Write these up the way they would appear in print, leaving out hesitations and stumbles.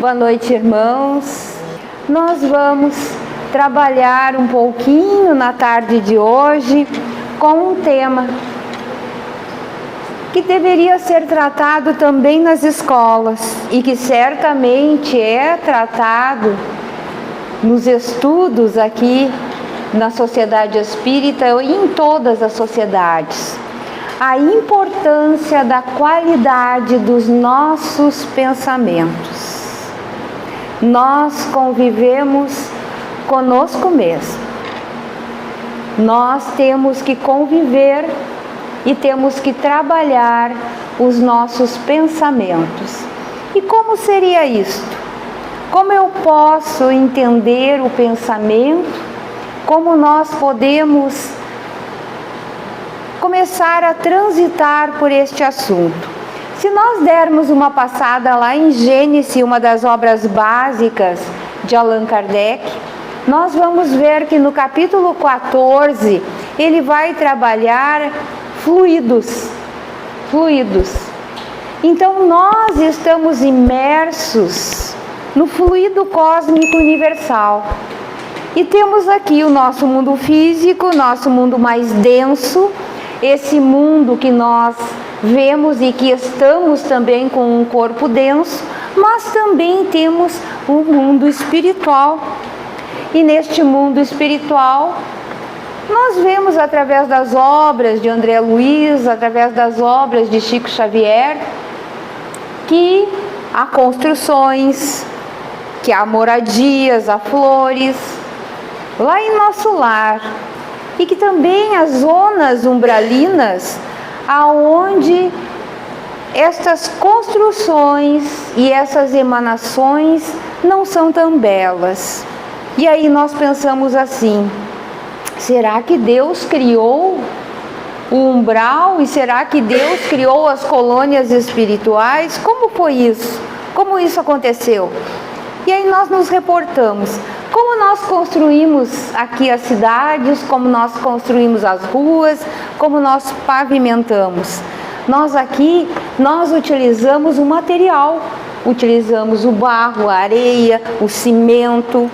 Boa noite, irmãos. Nós vamos trabalhar um pouquinho na tarde de hoje com um tema que deveria ser tratado também nas escolas e que certamente é tratado nos estudos aqui na sociedade espírita e em todas as sociedades. A importância da qualidade dos nossos pensamentos. Nós convivemos conosco mesmo. Nós temos que conviver e temos que trabalhar os nossos pensamentos. E como seria isto? Como eu posso entender o pensamento? Como nós podemos começar a transitar por este assunto? Se nós dermos uma passada lá em Gênesis, uma das obras básicas de Allan Kardec, nós vamos ver que no capítulo 14 ele vai trabalhar fluidos. Então nós estamos imersos no fluido cósmico universal. E temos aqui o nosso mundo físico, nosso mundo mais denso, esse mundo que nós vemos e que estamos também com um corpo denso, mas também temos o mundo espiritual. E neste mundo espiritual, nós vemos através das obras de André Luiz, através das obras de Chico Xavier, que há construções, que há moradias, há flores, lá em nosso lar. E que também as zonas umbralinas, aonde estas construções e essas emanações não são tão belas. E aí nós pensamos assim: será que Deus criou o umbral? E será que Deus criou as colônias espirituais? Como foi isso? Como isso aconteceu? E aí nós nos reportamos. Como nós construímos aqui as cidades, como nós construímos as ruas, como nós pavimentamos. Nós aqui, nós utilizamos o material, utilizamos o barro, a areia, o cimento,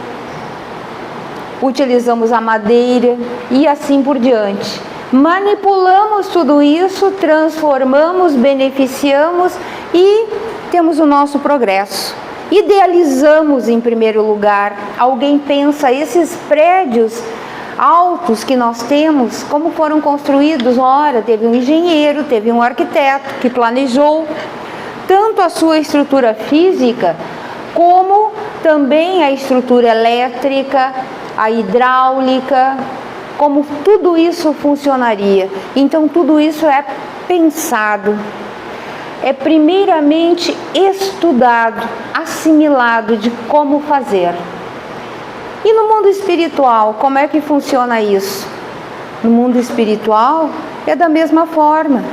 utilizamos a madeira e assim por diante. Manipulamos tudo isso, transformamos, beneficiamos e temos o nosso progresso. Idealizamos em primeiro lugar. Alguém pensa, esses prédios altos que nós temos, como foram construídos? Ora, teve um engenheiro, teve um arquiteto que planejou tanto a sua estrutura física, como também a estrutura elétrica, a hidráulica, como tudo isso funcionaria. Então tudo isso é pensado. É primeiramente estudado, assimilado de como fazer. E no mundo espiritual, como é que funciona isso? No mundo espiritual é da mesma forma.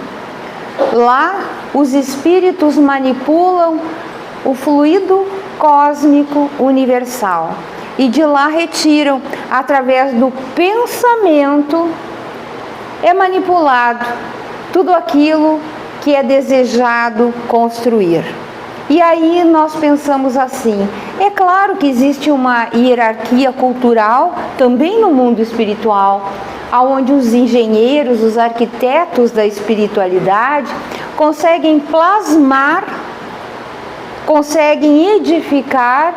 Lá os espíritos manipulam o fluido cósmico universal e de lá retiram, através do pensamento, é manipulado tudo aquilo que é desejado construir. E aí nós pensamos assim: é claro que existe uma hierarquia cultural também no mundo espiritual, onde os engenheiros, os arquitetos da espiritualidade conseguem plasmar, conseguem edificar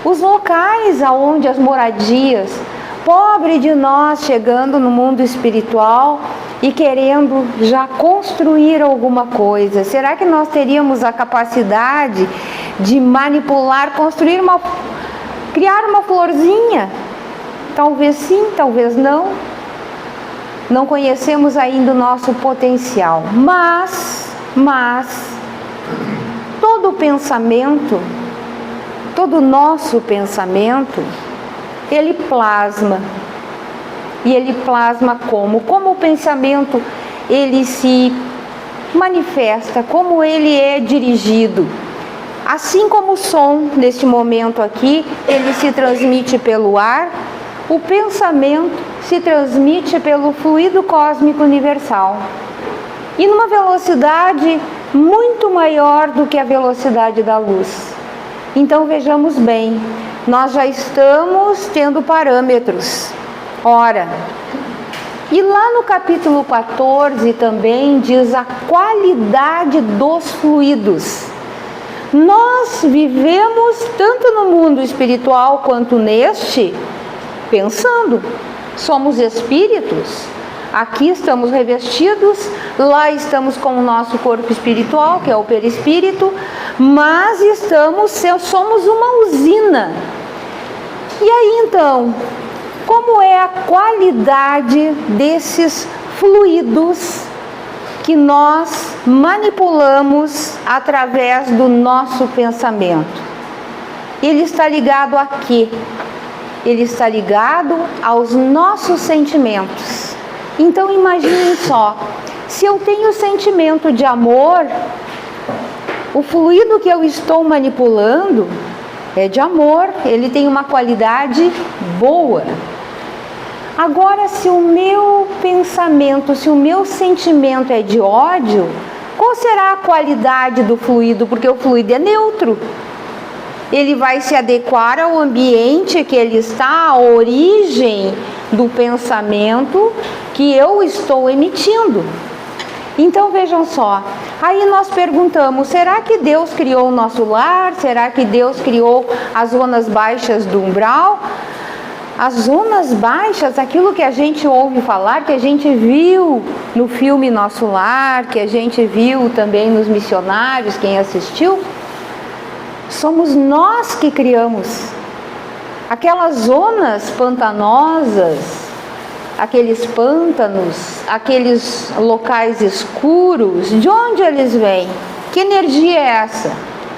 os locais aonde as moradias. Pobre de nós chegando no mundo espiritual e querendo já construir alguma coisa. Será que nós teríamos a capacidade de manipular, criar uma florzinha? Talvez sim, talvez não. Não conhecemos ainda o nosso potencial. Mas todo pensamento, todo nosso pensamento, ele plasma. E ele plasma como? Como o pensamento ele se manifesta, como ele é dirigido. Assim como o som, neste momento aqui, ele se transmite pelo ar, o pensamento se transmite pelo fluido cósmico universal. E numa velocidade muito maior do que a velocidade da luz. Então vejamos bem, nós já estamos tendo parâmetros. Ora, e lá no capítulo 14 também diz a qualidade dos fluidos. Nós vivemos tanto no mundo espiritual quanto neste, pensando, somos espíritos. Aqui estamos revestidos, lá estamos com o nosso corpo espiritual, que é o perispírito, mas somos uma usina. E aí então, como é a qualidade desses fluidos que nós manipulamos através do nosso pensamento? Ele está ligado a quê? Ele está ligado aos nossos sentimentos. Então imaginem só, se eu tenho sentimento de amor, o fluido que eu estou manipulando é de amor, ele tem uma qualidade boa. Agora, se o meu pensamento, se o meu sentimento é de ódio, qual será a qualidade do fluido? Porque o fluido é neutro. Ele vai se adequar ao ambiente que ele está, à origem do pensamento que eu estou emitindo. Então vejam só, aí nós perguntamos, será que Deus criou o nosso lar? Será que Deus criou as zonas baixas do umbral? As zonas baixas, aquilo que a gente ouve falar, que a gente viu no filme Nosso Lar, que a gente viu também nos missionários, quem assistiu, somos nós que criamos. Aquelas zonas pantanosas, aqueles pântanos, aqueles locais escuros, de onde eles vêm? Que energia é essa?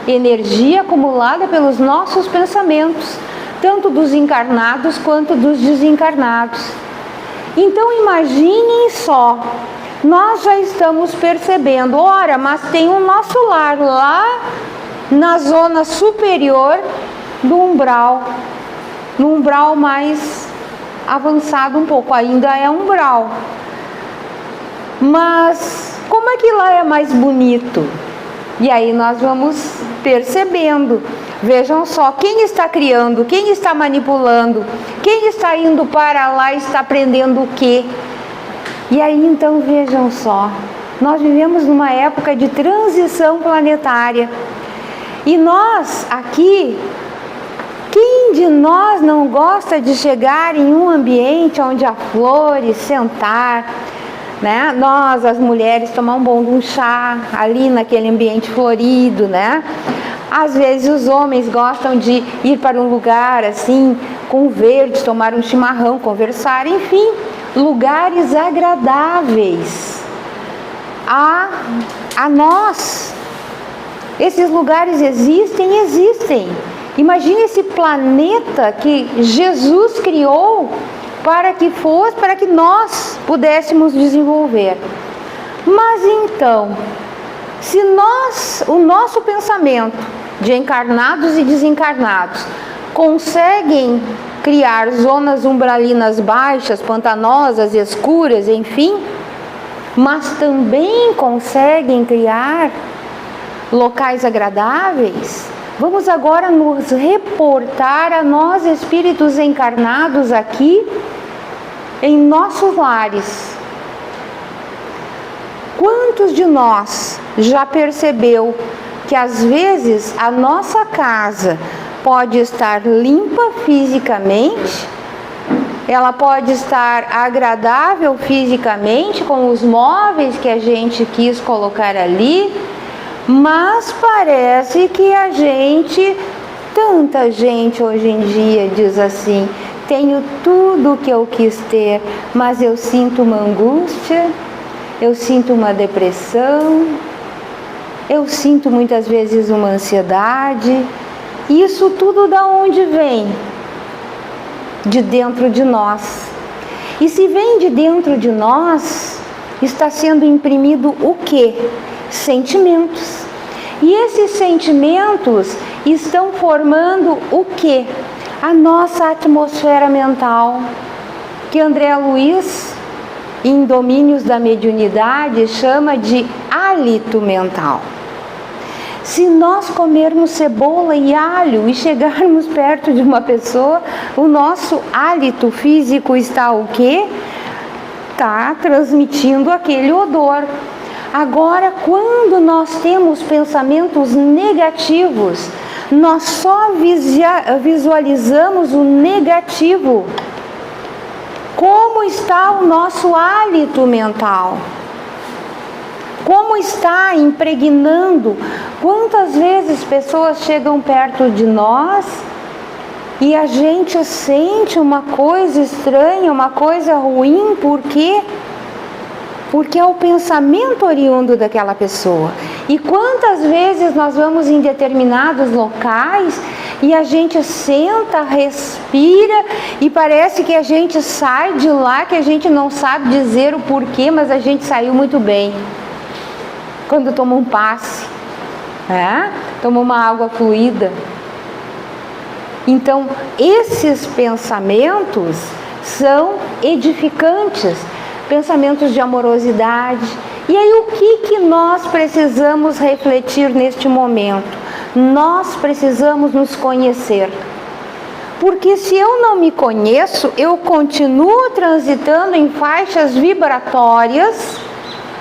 Energia acumulada pelos nossos pensamentos, tanto dos encarnados quanto dos desencarnados. Então imaginem só, nós já estamos percebendo, ora, mas tem o nosso lar lá na zona superior do umbral, no umbral mais avançado um pouco, ainda é umbral. Mas como é que lá é mais bonito? E aí nós vamos percebendo. Vejam só, quem está criando, quem está manipulando, quem está indo para lá está aprendendo o quê? E aí então vejam só, nós vivemos numa época de transição planetária. E nós aqui, quem de nós não gosta de chegar em um ambiente onde há flores, sentar, né? Nós, as mulheres, tomar um bom chá ali naquele ambiente florido, né? Às vezes os homens gostam de ir para um lugar assim, com verde, tomar um chimarrão, conversar, enfim, lugares agradáveis a nós. Esses lugares existem, existem. Imagine esse planeta que Jesus criou para que nós pudéssemos desenvolver. Mas então, se o nosso pensamento de encarnados e desencarnados conseguem criar zonas umbralinas baixas, pantanosas, escuras, enfim, mas também conseguem criar locais agradáveis, vamos agora nos reportar a nós espíritos encarnados aqui em nossos lares. Quantos de nós já percebeu que às vezes a nossa casa pode estar limpa fisicamente, ela pode estar agradável fisicamente com os móveis que a gente quis colocar ali, mas parece que tanta gente hoje em dia diz assim, tenho tudo o que eu quis ter, mas eu sinto uma angústia, eu sinto uma depressão, eu sinto muitas vezes uma ansiedade. Isso tudo da onde vem? De dentro de nós. E se vem de dentro de nós, está sendo imprimido o quê? Sentimentos. E esses sentimentos estão formando o quê? A nossa atmosfera mental, que André Luiz, em Domínios da Mediunidade, chama de hálito mental. Se nós comermos cebola e alho e chegarmos perto de uma pessoa, o nosso hálito físico está o quê? Está transmitindo aquele odor. Agora, quando nós temos pensamentos negativos, nós só visualizamos o negativo. Como está o nosso hálito mental? Como está impregnando? Quantas vezes pessoas chegam perto de nós e a gente sente uma coisa estranha, uma coisa ruim, por quê? Porque é o pensamento oriundo daquela pessoa. E quantas vezes nós vamos em determinados locais e a gente senta, respira e parece que a gente sai de lá, que a gente não sabe dizer o porquê, mas a gente saiu muito bem. Quando toma um passe, toma uma água fluida. Então, esses pensamentos são edificantes, pensamentos de amorosidade. E aí, o que nós precisamos refletir neste momento? Nós precisamos nos conhecer. Porque se eu não me conheço, eu continuo transitando em faixas vibratórias,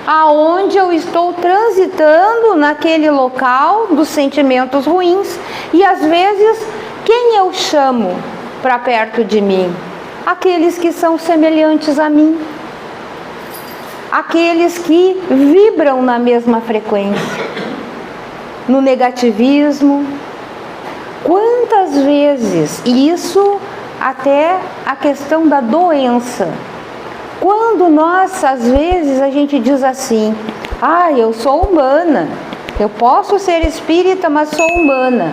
aonde eu estou transitando naquele local dos sentimentos ruins. E às vezes, quem eu chamo para perto de mim? Aqueles que são semelhantes a mim. Aqueles que vibram na mesma frequência. No negativismo. Quantas vezes, e isso até a questão da doença. Quando nós, às vezes, a gente diz assim, eu sou humana, eu posso ser espírita, mas sou humana.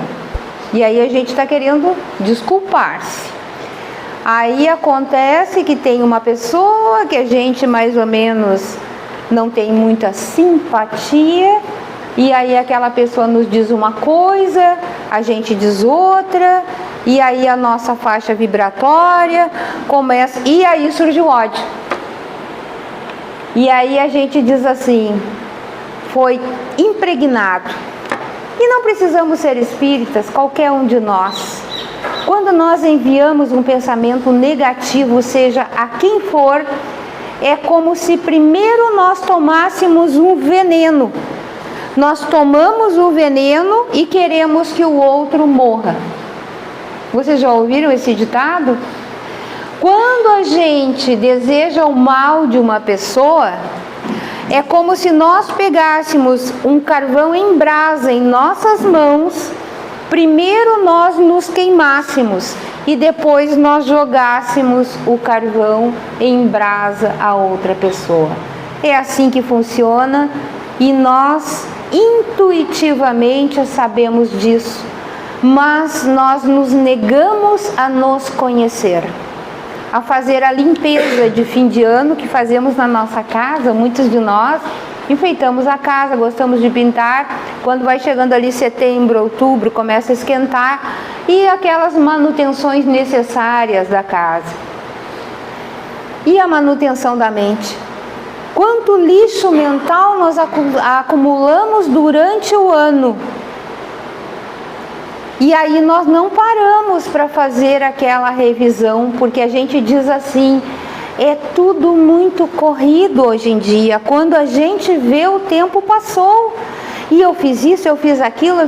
E aí a gente está querendo desculpar-se. Aí acontece que tem uma pessoa que a gente mais ou menos não tem muita simpatia, e aí aquela pessoa nos diz uma coisa, a gente diz outra, e aí a nossa faixa vibratória começa, e aí surge o ódio. E aí a gente diz assim, foi impregnado. E não precisamos ser espíritas, qualquer um de nós. Quando nós enviamos um pensamento negativo, seja a quem for, é como se primeiro nós tomássemos um veneno. Nós tomamos o veneno e queremos que o outro morra. Vocês já ouviram esse ditado? Quando a gente deseja o mal de uma pessoa, é como se nós pegássemos um carvão em brasa em nossas mãos, primeiro nós nos queimássemos e depois nós jogássemos o carvão em brasa a outra pessoa. É assim que funciona e nós intuitivamente sabemos disso, mas nós nos negamos a nos conhecer. A fazer a limpeza de fim de ano que fazemos na nossa casa. Muitos de nós enfeitamos a casa, gostamos de pintar. Quando vai chegando ali setembro, outubro, começa a esquentar, e aquelas manutenções necessárias da casa. E a manutenção da mente? Quanto lixo mental nós acumulamos durante o ano? E aí nós não paramos para fazer aquela revisão, porque a gente diz assim, é tudo muito corrido hoje em dia. Quando a gente vê, o tempo passou. E eu fiz isso, eu fiz aquilo,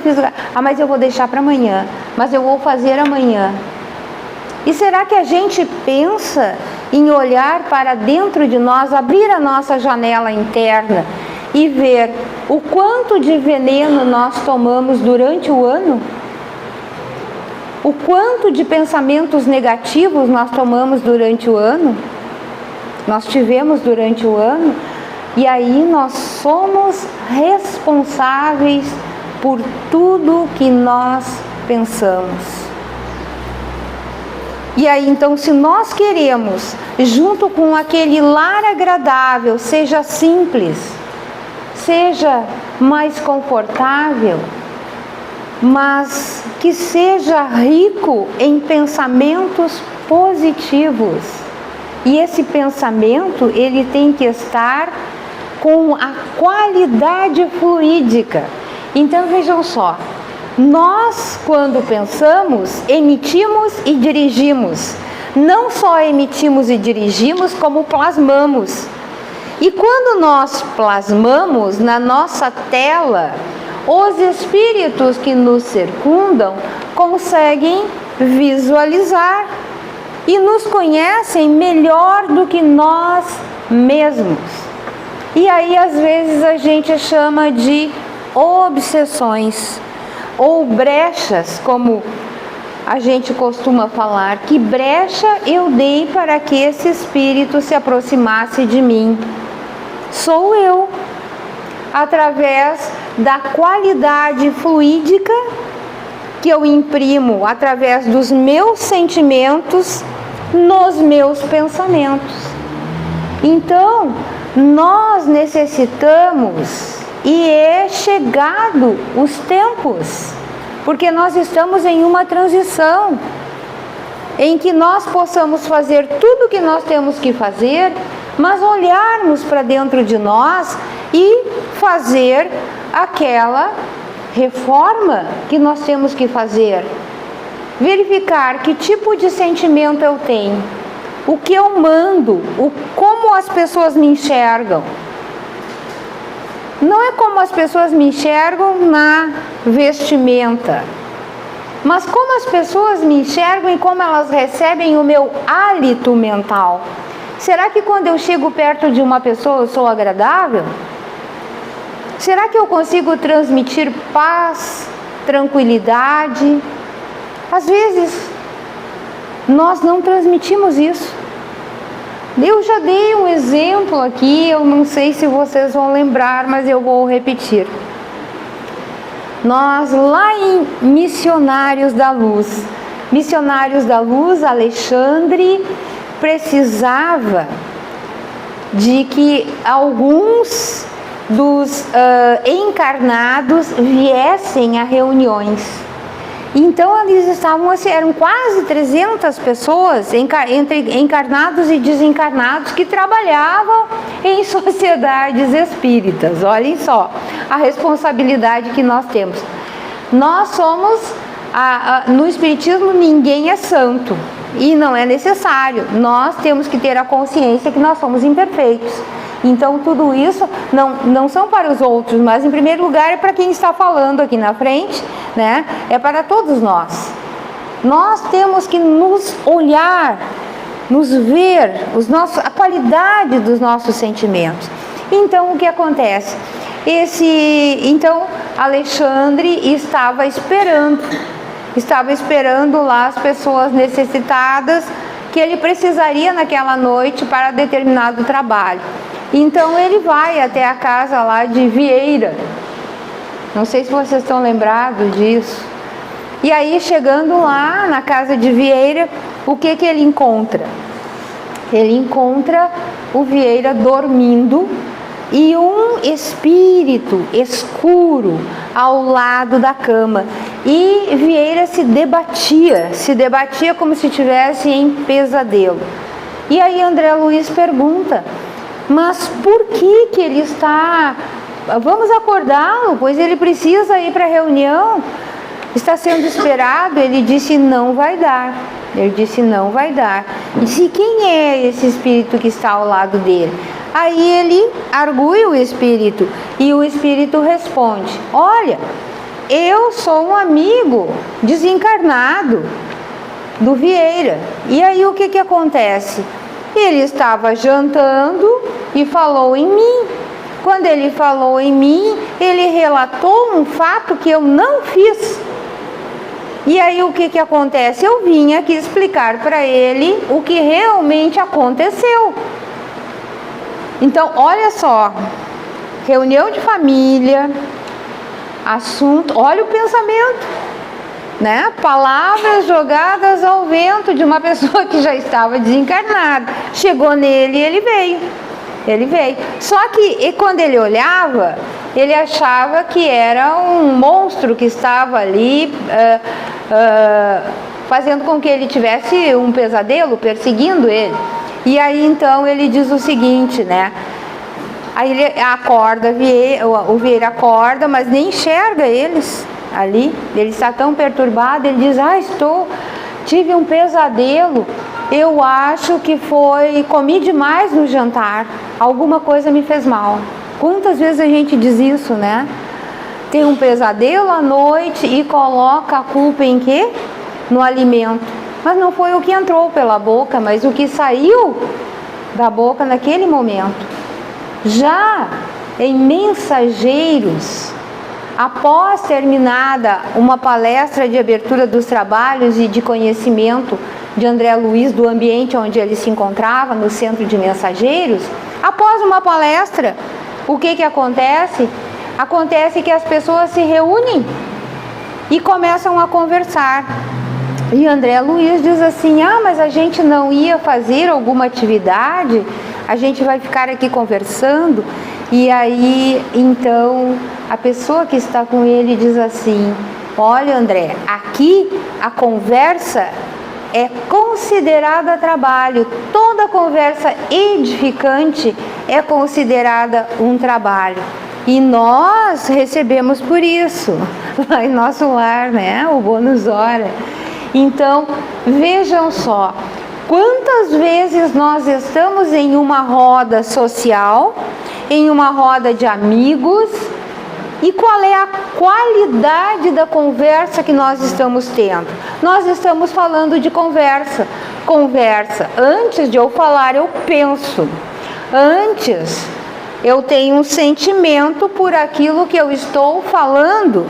mas eu vou deixar para amanhã. Mas eu vou fazer amanhã. E será que a gente pensa em olhar para dentro de nós, abrir a nossa janela interna e ver o quanto de veneno nós tomamos durante o ano? O quanto de pensamentos negativos nós tomamos durante o ano? Nós tivemos durante o ano? E aí nós somos responsáveis por tudo que nós pensamos. E aí então, se nós queremos, junto com aquele lar agradável, seja simples, seja mais confortável, mas que seja rico em pensamentos positivos. E esse pensamento, ele tem que estar com a qualidade fluídica. Então vejam só, nós quando pensamos, emitimos e dirigimos. Não só emitimos e dirigimos, como plasmamos. E quando nós plasmamos na nossa tela, os espíritos que nos circundam conseguem visualizar e nos conhecem melhor do que nós mesmos. E aí às vezes a gente chama de obsessões ou brechas, como a gente costuma falar. Que brecha eu dei para que esse espírito se aproximasse de mim? Sou eu, através da qualidade fluídica que eu imprimo através dos meus sentimentos nos meus pensamentos. Então, nós necessitamos, e é chegado os tempos, porque nós estamos em uma transição, em que nós possamos fazer tudo o que nós temos que fazer, mas olharmos para dentro de nós e fazer aquela reforma que nós temos que fazer. Verificar que tipo de sentimento eu tenho, o que eu mando, como as pessoas me enxergam. Não é como as pessoas me enxergam na vestimenta, mas como as pessoas me enxergam e como elas recebem o meu hálito mental. Será que quando eu chego perto de uma pessoa eu sou agradável? Será que eu consigo transmitir paz, tranquilidade? Às vezes, nós não transmitimos isso. Eu já dei um exemplo aqui, eu não sei se vocês vão lembrar, mas eu vou repetir. Nós, lá em Missionários da Luz, Alexandre precisava de que alguns dos encarnados viessem a reuniões. Então eles estavam assim, eram quase 300 pessoas, entre encarnados e desencarnados, que trabalhavam em sociedades espíritas. Olhem só a responsabilidade que nós temos. Nós somos, no Espiritismo ninguém é santo, e não é necessário. Nós temos que ter a consciência que nós somos imperfeitos. Então tudo isso não são para os outros, mas em primeiro lugar é para quem está falando aqui na frente, né? É para todos nós. Nós temos que nos olhar, nos ver, a qualidade dos nossos sentimentos. Então o que acontece? Então Alexandre estava esperando lá as pessoas necessitadas que ele precisaria naquela noite para determinado trabalho. Então ele vai até a casa lá de Vieira. Não sei se vocês estão lembrados disso. E aí, chegando lá na casa de Vieira, o que ele encontra? Ele encontra o Vieira dormindo e um espírito escuro ao lado da cama. E Vieira se debatia como se estivesse em pesadelo. E aí André Luiz pergunta: mas por que ele está... Vamos acordá-lo, pois ele precisa ir para a reunião, está sendo esperado. Ele disse: não vai dar. E disse: quem é esse espírito que está ao lado dele? Aí ele argui o espírito, e o espírito responde: olha, eu sou um amigo desencarnado do Vieira. E aí o que acontece? Ele estava jantando e falou em mim. Quando ele falou em mim, ele relatou um fato que eu não fiz. E aí o que acontece? Eu vim aqui explicar para ele o que realmente aconteceu. Então, olha só, reunião de família, assunto, olha o pensamento, né? Palavras jogadas ao vento de uma pessoa que já estava desencarnada. Chegou nele e ele veio. Só que quando ele olhava, ele achava que era um monstro que estava ali fazendo com que ele tivesse um pesadelo, perseguindo ele. E aí então ele diz o seguinte, né? Aí ele acorda, o Vieira acorda, mas nem enxerga eles ali. Ele está tão perturbado, ele diz, tive um pesadelo, eu acho que comi demais no jantar, alguma coisa me fez mal. Quantas vezes a gente diz isso, né? Tem um pesadelo à noite e coloca a culpa em quê? No alimento. Mas não foi o que entrou pela boca, mas o que saiu da boca naquele momento. Já em Mensageiros, após terminada uma palestra de abertura dos trabalhos e de conhecimento de André Luiz do ambiente onde ele se encontrava, no centro de Mensageiros, após uma palestra, o que acontece? Acontece que as pessoas se reúnem e começam a conversar. E André Luiz diz assim, mas a gente não ia fazer alguma atividade? A gente vai ficar aqui conversando? E aí, então, a pessoa que está com ele diz assim, olha André, aqui a conversa é considerada trabalho, toda conversa edificante é considerada um trabalho. E nós recebemos por isso, lá em nosso lar, né? O bônus hora. Então, vejam só, quantas vezes nós estamos em uma roda social, em uma roda de amigos, e qual é a qualidade da conversa que nós estamos tendo? Nós estamos falando de conversa. Conversa. Antes de eu falar, eu penso. Antes, eu tenho um sentimento por aquilo que eu estou falando.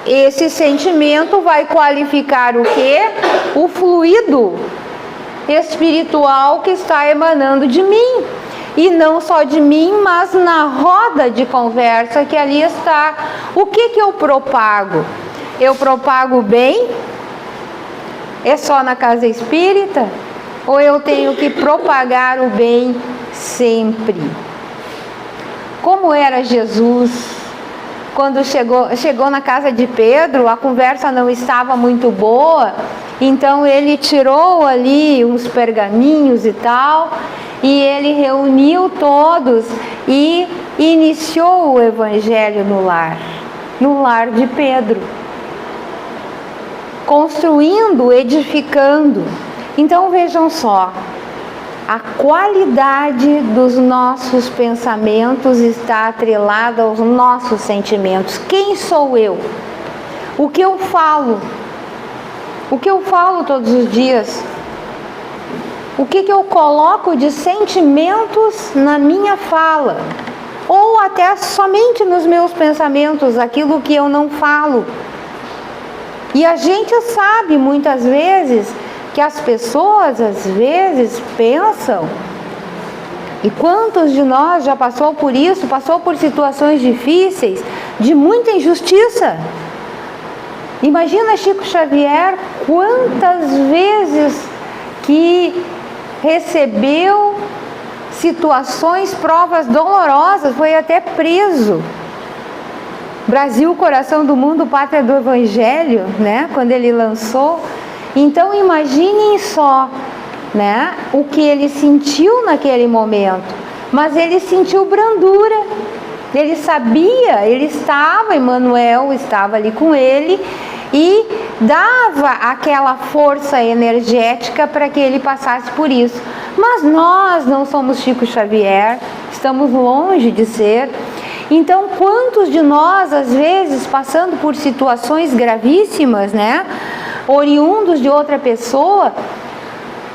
Esse sentimento vai qualificar o quê? O fluido espiritual que está emanando de mim. E não só de mim, mas na roda de conversa que ali está. O que eu propago? Eu propago o bem? É só na casa espírita? Ou eu tenho que propagar o bem sempre? Como era Jesus? Quando chegou na casa de Pedro, a conversa não estava muito boa, então ele tirou ali uns pergaminhos e tal, e ele reuniu todos e iniciou o evangelho no lar de Pedro, construindo, edificando. Então vejam só, a qualidade dos nossos pensamentos está atrelada aos nossos sentimentos. Quem sou eu? O que eu falo? O que eu falo todos os dias? O que eu coloco de sentimentos na minha fala? Ou até somente nos meus pensamentos, aquilo que eu não falo. E a gente sabe muitas vezes que as pessoas às vezes pensam, e quantos de nós já passou por isso, passou por situações difíceis, de muita injustiça. Imagina Chico Xavier, quantas vezes que recebeu situações, provas dolorosas, foi até preso. Brasil, coração do mundo, pátria do evangelho, né? Quando ele lançou. Então imaginem só, né, o que ele sentiu naquele momento. Mas ele sentiu brandura. Ele sabia, Emmanuel estava ali com ele e dava aquela força energética para que ele passasse por isso. Mas nós não somos Chico Xavier, estamos longe de ser. Então, quantos de nós, às vezes, passando por situações gravíssimas, né, oriundos de outra pessoa,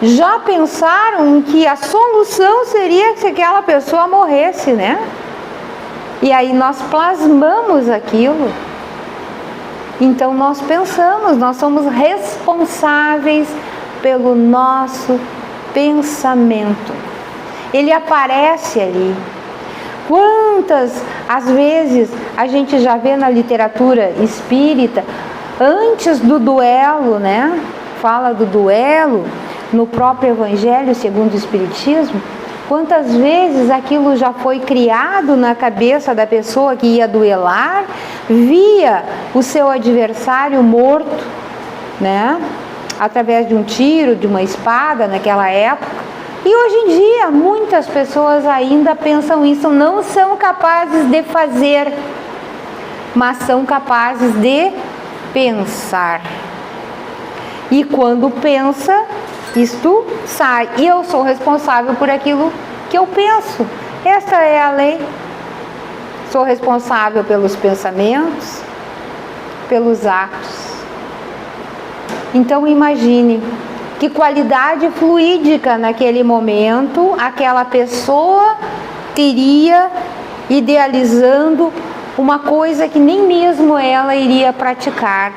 já pensaram que a solução seria que aquela pessoa morresse, né? E aí nós plasmamos aquilo. Então nós pensamos, nós somos responsáveis pelo nosso pensamento. Ele aparece ali. Quantas, às vezes, a gente já vê na literatura espírita, antes do duelo, né? Fala do duelo no próprio Evangelho segundo o Espiritismo. Quantas vezes aquilo já foi criado na cabeça da pessoa que ia duelar, via o seu adversário morto, né? Através de um tiro, de uma espada naquela época. E hoje em dia, muitas pessoas ainda pensam isso, não são capazes de fazer, mas são capazes de pensar. E quando pensa, isto sai. E eu sou responsável por aquilo que eu penso. Esta é a lei. Sou responsável pelos pensamentos, pelos atos. Então imagine que qualidade fluídica naquele momento aquela pessoa teria idealizando uma coisa que nem mesmo ela iria praticar.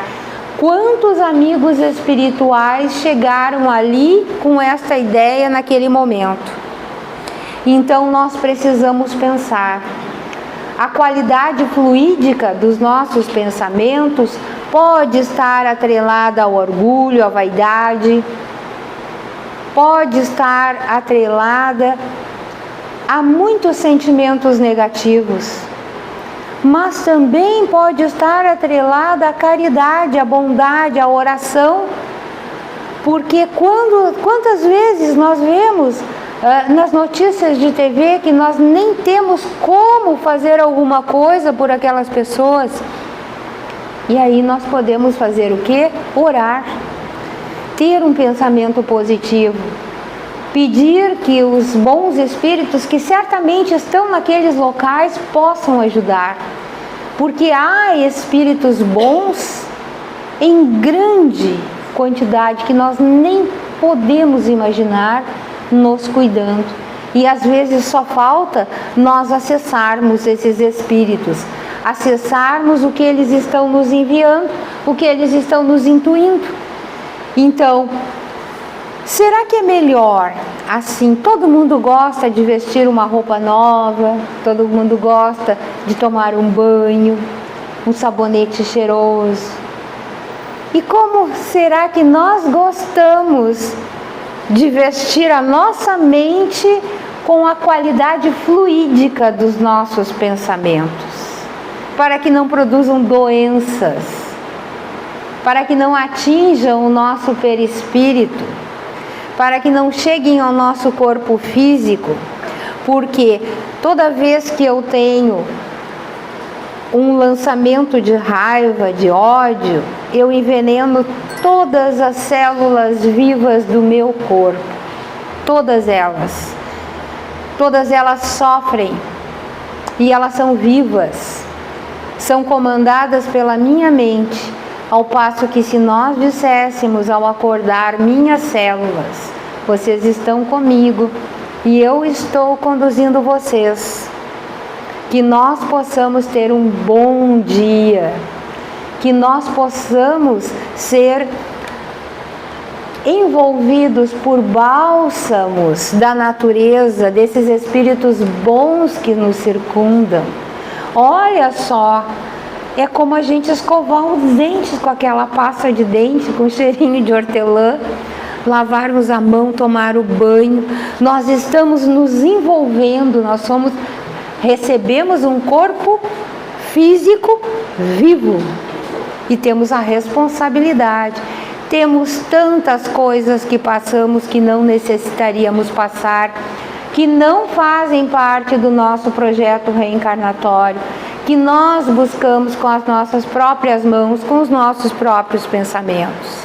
Quantos amigos espirituais chegaram ali com essa ideia naquele momento? Então nós precisamos pensar. A qualidade fluídica dos nossos pensamentos pode estar atrelada ao orgulho, à vaidade, pode estar atrelada a muitos sentimentos negativos, mas também pode estar atrelada à caridade, à bondade, à oração, porque quantas vezes nós vemos nas notícias de TV que nós nem temos como fazer alguma coisa por aquelas pessoas, e aí nós podemos fazer o quê? Orar, ter um pensamento positivo, pedir que os bons espíritos que certamente estão naqueles locais possam ajudar, porque há espíritos bons em grande quantidade que nós nem podemos imaginar nos cuidando, e às vezes só falta nós acessarmos esses espíritos, acessarmos o que eles estão nos enviando, o que eles estão nos intuindo. Então, será que é melhor assim? Todo mundo gosta de vestir uma roupa nova, todo mundo gosta de tomar um banho, um sabonete cheiroso. E como será que nós gostamos de vestir a nossa mente com a qualidade fluídica dos nossos pensamentos, para que não produzam doenças, para que não atinjam o nosso perispírito, para que não cheguem ao nosso corpo físico, porque toda vez que eu tenho um lançamento de raiva, de ódio, eu enveneno todas as células vivas do meu corpo, todas elas sofrem, e elas são vivas, são comandadas pela minha mente, ao passo que se nós disséssemos ao acordar: minhas células, vocês estão comigo e eu estou conduzindo vocês, que nós possamos ter um bom dia, que nós possamos ser envolvidos por bálsamos da natureza, desses espíritos bons que nos circundam. Olha só, é como a gente escovar os dentes com aquela pasta de dente com cheirinho de hortelã, lavarmos a mão, tomar o banho. Nós estamos nos envolvendo, recebemos um corpo físico vivo e temos a responsabilidade. Temos tantas coisas que passamos que não necessitaríamos passar, que não fazem parte do nosso projeto reencarnatório, que nós buscamos com as nossas próprias mãos, com os nossos próprios pensamentos.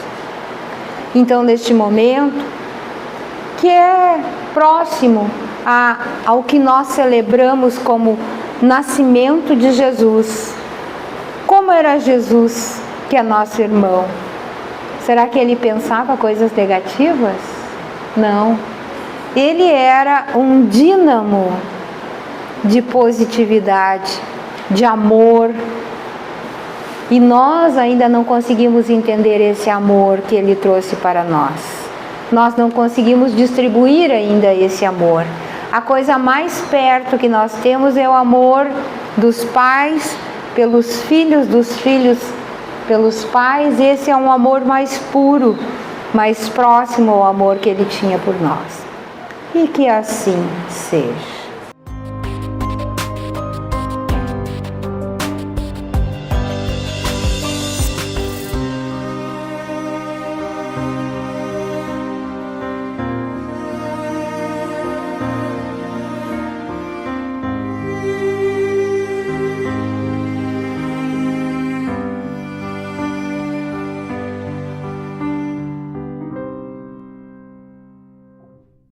Então, neste momento, que é próximo ao que nós celebramos como nascimento de Jesus. Como era Jesus, que é nosso irmão? Será que ele pensava coisas negativas? Não. Ele era um dínamo de positividade, de amor. E nós ainda não conseguimos entender esse amor que ele trouxe para nós. Nós não conseguimos distribuir ainda esse amor. A coisa mais perto que nós temos é o amor dos pais pelos filhos, dos filhos pelos pais. Esse é um amor mais puro, mais próximo ao amor que ele tinha por nós. E que assim seja.